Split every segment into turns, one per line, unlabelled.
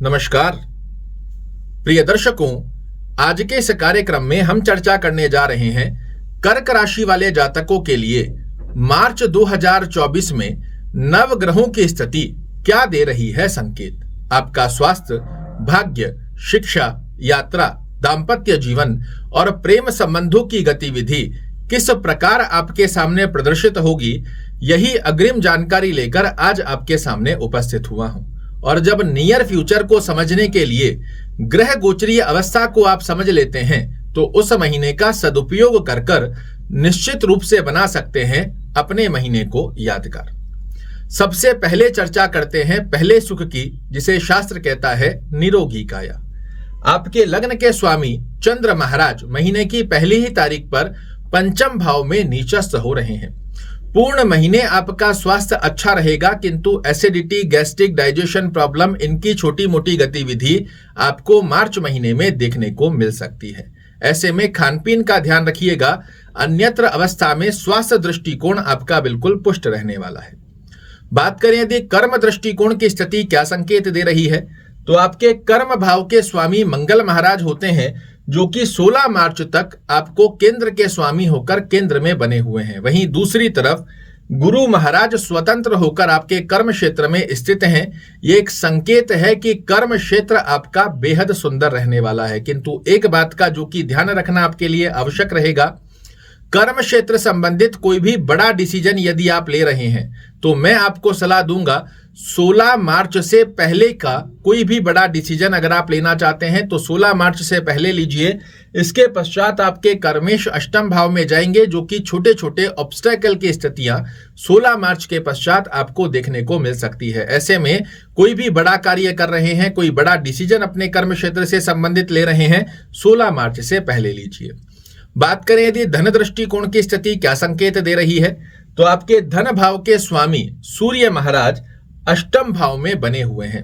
नमस्कार प्रिय दर्शकों, आज के इस कार्यक्रम में हम चर्चा करने जा रहे हैं कर्क राशि वाले जातकों के लिए मार्च 2024 में नव ग्रहों की स्थिति क्या दे रही है संकेत। आपका स्वास्थ्य, भाग्य, शिक्षा, यात्रा, दाम्पत्य जीवन और प्रेम संबंधों की गतिविधि किस प्रकार आपके सामने प्रदर्शित होगी, यही अग्रिम जानकारी लेकर आज आपके सामने उपस्थित हुआ हूं। और जब नियर फ्यूचर को समझने के लिए ग्रह गोचरीय अवस्था को आप समझ लेते हैं तो उस महीने का सदुपयोग कर निश्चित रूप से बना सकते हैं अपने महीने को यादगार। सबसे पहले चर्चा करते हैं पहले सुख की, जिसे शास्त्र कहता है निरोगी काया। आपके लग्न के स्वामी चंद्र महाराज महीने की पहली ही तारीख पर पंचम भाव में नीचस्थ हो रहे हैं। पूर्ण महीने आपका स्वास्थ्य अच्छा रहेगा, किंतु एसिडिटी, गैस्ट्रिक, डाइजेशन प्रॉब्लम, इनकी छोटी मोटी गतिविधि आपको मार्च महीने में देखने को मिल सकती है। ऐसे में खान पीन का ध्यान रखिएगा, अन्यत्र अवस्था में स्वास्थ्य दृष्टिकोण आपका बिल्कुल पुष्ट रहने वाला है। बात करें यदि कर्म दृष्टिकोण की स्थिति क्या संकेत दे रही है, तो आपके कर्म भाव के स्वामी मंगल महाराज होते हैं, जो कि 16 मार्च तक आपको केंद्र के स्वामी होकर केंद्र में बने हुए हैं। वहीं दूसरी तरफ गुरु महाराज स्वतंत्र होकर आपके कर्म क्षेत्र में स्थित हैं। ये एक संकेत है कि कर्म क्षेत्र आपका बेहद सुंदर रहने वाला है। किंतु एक बात का जो कि ध्यान रखना आपके लिए आवश्यक रहेगा, कर्म क्षेत्र संबंधित कोई भी बड़ा डिसीजन यदि आप ले रहे हैं तो मैं आपको सलाह दूंगा 16 मार्च से पहले का कोई भी बड़ा डिसीजन अगर आप लेना चाहते हैं तो 16 मार्च से पहले लीजिए। इसके पश्चात आपके कर्मेश अष्टम भाव में जाएंगे, जो कि छोटे छोटे ऑब्स्टेकल की स्थितियां 16 मार्च के पश्चात आपको देखने को मिल सकती है। ऐसे में कोई भी बड़ा कार्य कर रहे हैं, कोई बड़ा डिसीजन अपने कर्म क्षेत्र से संबंधित ले रहे हैं, 16 मार्च से पहले लीजिए। बात करें यदि धन दृष्टिकोण की स्थिति क्या संकेत दे रही है, तो आपके धन भाव के स्वामी सूर्य महाराज अष्टम भाव में बने हुए हैं।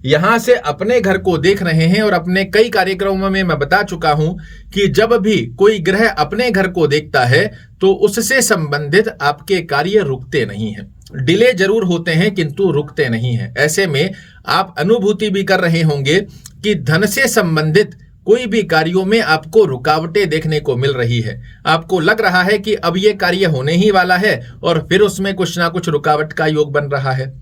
यहां से अपने घर को देख रहे हैं और अपने कई कार्यक्रमों में मैं बता चुका हूं कि जब भी कोई ग्रह अपने घर को देखता है तो उससे संबंधित आपके कार्य रुकते नहीं हैं। डिले जरूर होते हैं किंतु रुकते नहीं हैं। ऐसे में आप अनुभूति भी कर रहे होंगे कि धन से संबंधित कोई भी कार्यों में आपको रुकावटें देखने को मिल रही है। आपको लग रहा है कि अब ये कार्य होने ही वाला है और फिर उसमें कुछ ना कुछ रुकावट का योग बन रहा है।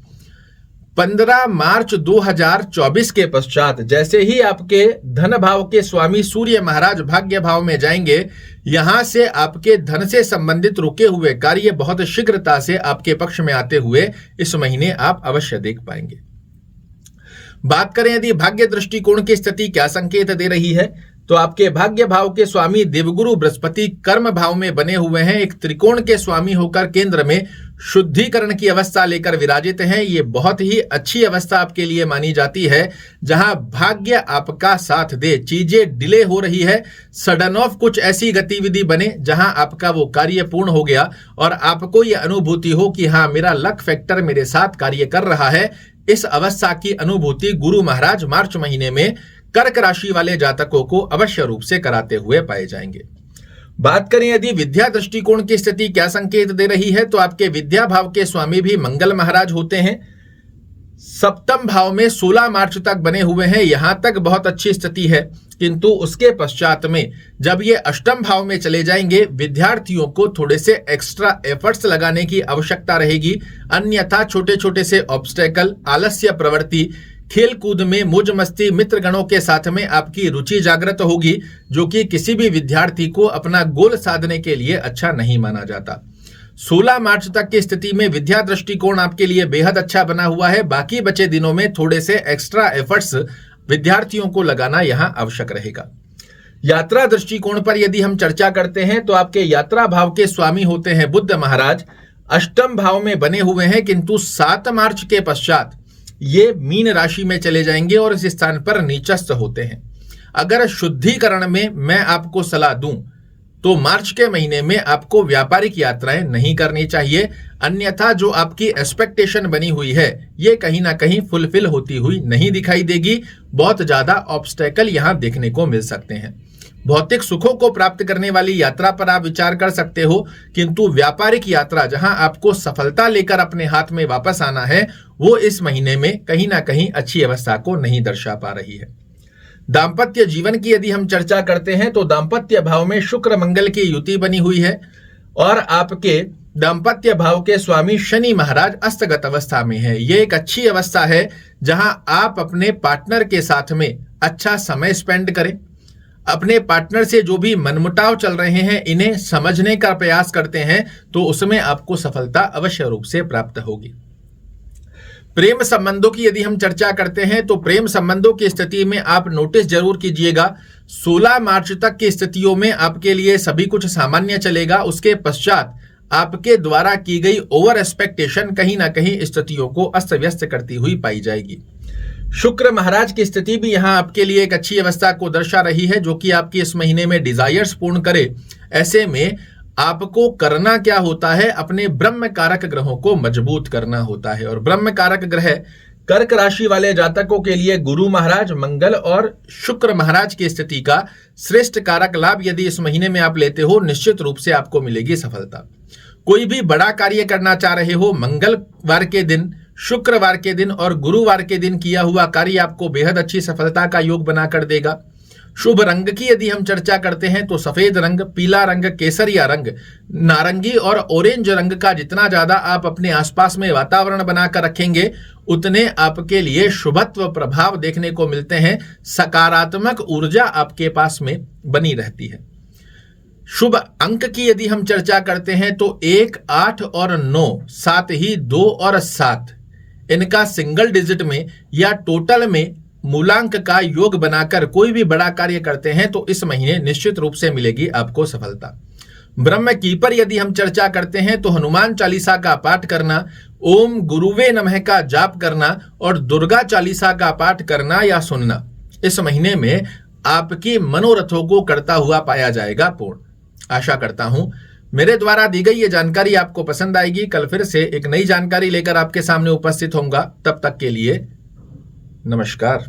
15 मार्च 2024 के पश्चात जैसे ही आपके धन भाव के स्वामी सूर्य महाराज भाग्य भाव में जाएंगे, यहां से आपके धन से संबंधित रुके हुए कार्य बहुत शीघ्रता से आपके पक्ष में आते हुए इस महीने आप अवश्य देख पाएंगे। बात करें यदि भाग्य दृष्टिकोण की स्थिति क्या संकेत दे रही है, तो आपके भाग्य भाव के स्वामी देवगुरु बृहस्पति कर्म भाव में बने हुए हैं। एक त्रिकोण के स्वामी होकर केंद्र में शुद्धिकरण की अवस्था लेकर विराजित हैं। ये बहुत ही अच्छी अवस्था आपके लिए मानी जाती है, जहां भाग्य आपका साथ दे। चीजें डिले हो रही है, सडन ऑफ कुछ ऐसी गतिविधि बने जहां आपका वो कार्य पूर्ण हो गया और आपको ये अनुभूति हो कि हाँ, मेरा लक फैक्टर मेरे साथ कार्य कर रहा है। इस अवस्था की अनुभूति गुरु महाराज मार्च महीने में कर्क राशि वाले जातकों को अवश्य रूप से कराते हुए पाए जाएंगे। बात करें यदि विद्या दृष्टिकोण की स्थिति क्या संकेत दे रही है, तो आपके विद्या भाव के स्वामी भी मंगल महाराज होते हैं। सप्तम भाव में 16 मार्च तक बने हुए हैं। यहां तक बहुत अच्छी स्थिति है, किंतु उसके पश्चात में जब ये अष्टम भाव में चले जाएंगे, विद्यार्थियों को थोड़े से एक्स्ट्रा एफर्ट्स लगाने की आवश्यकता रहेगी। अन्यथा छोटे छोटे से ऑब्स्टेकल, आलस्य प्रवृत्ति, खेल कूद में मौज मस्ती, मित्रगणों के साथ में आपकी रुचि जागृत होगी, जो कि किसी भी विद्यार्थी को अपना गोल साधने के लिए अच्छा नहीं माना जाता। 16 मार्च तक की स्थिति में विद्या दृष्टिकोण आपके लिए बेहद अच्छा बना हुआ है। बाकी बचे दिनों में थोड़े से एक्स्ट्रा एफर्ट्स विद्यार्थियों को लगाना यहां आवश्यक रहेगा। यात्रा दृष्टिकोण पर यदि हम चर्चा करते हैं, तो आपके यात्रा भाव के स्वामी होते हैं बुध महाराज, अष्टम भाव में बने हुए हैं, किंतु 7 मार्च के पश्चात ये मीन राशि में चले जाएंगे और इस स्थान पर नीचस्थ होते हैं। अगर शुद्धिकरण में मैं आपको सलाह दूं तो मार्च के महीने में आपको व्यापारिक यात्राएं नहीं करनी चाहिए, अन्यथा जो आपकी एक्सपेक्टेशन बनी हुई है ये कहीं ना कहीं फुलफिल होती हुई नहीं दिखाई देगी। बहुत ज्यादा ऑब्स्टेकल यहां देखने को मिल सकते हैं। भौतिक सुखों को प्राप्त करने वाली यात्रा पर आप विचार कर सकते हो, किंतु व्यापारिक यात्रा जहां आपको सफलता लेकर अपने हाथ में वापस आना है, वो इस महीने में कहीं ना कहीं अच्छी अवस्था को नहीं दर्शा पा रही है। दाम्पत्य जीवन की यदि हम चर्चा करते हैं तो दाम्पत्य भाव में शुक्र मंगल की युति बनी हुई है और आपके दाम्पत्य भाव के स्वामी शनि महाराज अस्तगत अवस्था में है। ये एक अच्छी अवस्था है जहां आप अपने पार्टनर के साथ में अच्छा समय स्पेंड करें, अपने पार्टनर से जो भी मनमुटाव चल रहे हैं इन्हें समझने का प्रयास करते हैं तो उसमें आपको सफलता अवश्य रूप से प्राप्त होगी। प्रेम संबंधों की यदि हम चर्चा करते हैं तो प्रेम संबंधों की स्थिति में आप नोटिस जरूर कीजिएगा, 16 मार्च तक की स्थितियों में आपके लिए सभी कुछ सामान्य चलेगा। उसके पश्चात आपके द्वारा की गई ओवर एक्सपेक्टेशन कहीं ना कहीं स्थितियों को अस्त व्यस्त करती हुई पाई जाएगी। शुक्र महाराज की स्थिति भी यहाँ आपके लिए एक अच्छी अवस्था को दर्शा रही है, जो कि आपकी इस महीने में डिजायर्स पूर्ण करे। ऐसे में आपको करना क्या होता है, अपने ब्रह्म कारक ग्रहों को मजबूत करना होता है। और ब्रह्म कारक ग्रह कर्क राशि वाले जातकों के लिए गुरु महाराज, मंगल और शुक्र महाराज की स्थिति का श्रेष्ठ कारक लाभ यदि इस महीने में आप लेते हो, निश्चित रूप से आपको मिलेगी सफलता। कोई भी बड़ा कार्य करना चाह रहे हो, मंगलवार के दिन, शुक्रवार के दिन और गुरुवार के दिन किया हुआ कार्य आपको बेहद अच्छी सफलता का योग बनाकर देगा। शुभ रंग की यदि हम चर्चा करते हैं तो सफेद रंग, पीला रंग, केसरिया रंग, नारंगी और ऑरेंज रंग का जितना ज्यादा आप अपने आसपास में वातावरण बनाकर रखेंगे उतने आपके लिए शुभत्व प्रभाव देखने को मिलते हैं। सकारात्मक ऊर्जा आपके पास में बनी रहती है। शुभ अंक की यदि हम चर्चा करते हैं तो 1, 8 और 9, साथ ही 2 और 7 इनका सिंगल डिजिट में या टोटल में मूलांक का योग बनाकर कोई भी बड़ा कार्य करते हैं तो इस महीने निश्चित रूप से मिलेगी आपको सफलता। ब्रह्म कीपर यदि हम चर्चा करते हैं तो हनुमान चालीसा का पाठ करना, ओम गुरुवे नमः का जाप करना और दुर्गा चालीसा का पाठ करना या सुनना इस महीने में आपकी मनोरथों को करता हुआ पाया जाएगा पूर्ण। आशा करता हूं मेरे द्वारा दी गई ये जानकारी आपको पसंद आएगी। कल फिर से एक नई जानकारी लेकर आपके सामने उपस्थित होऊंगा। तब तक के लिए नमस्कार।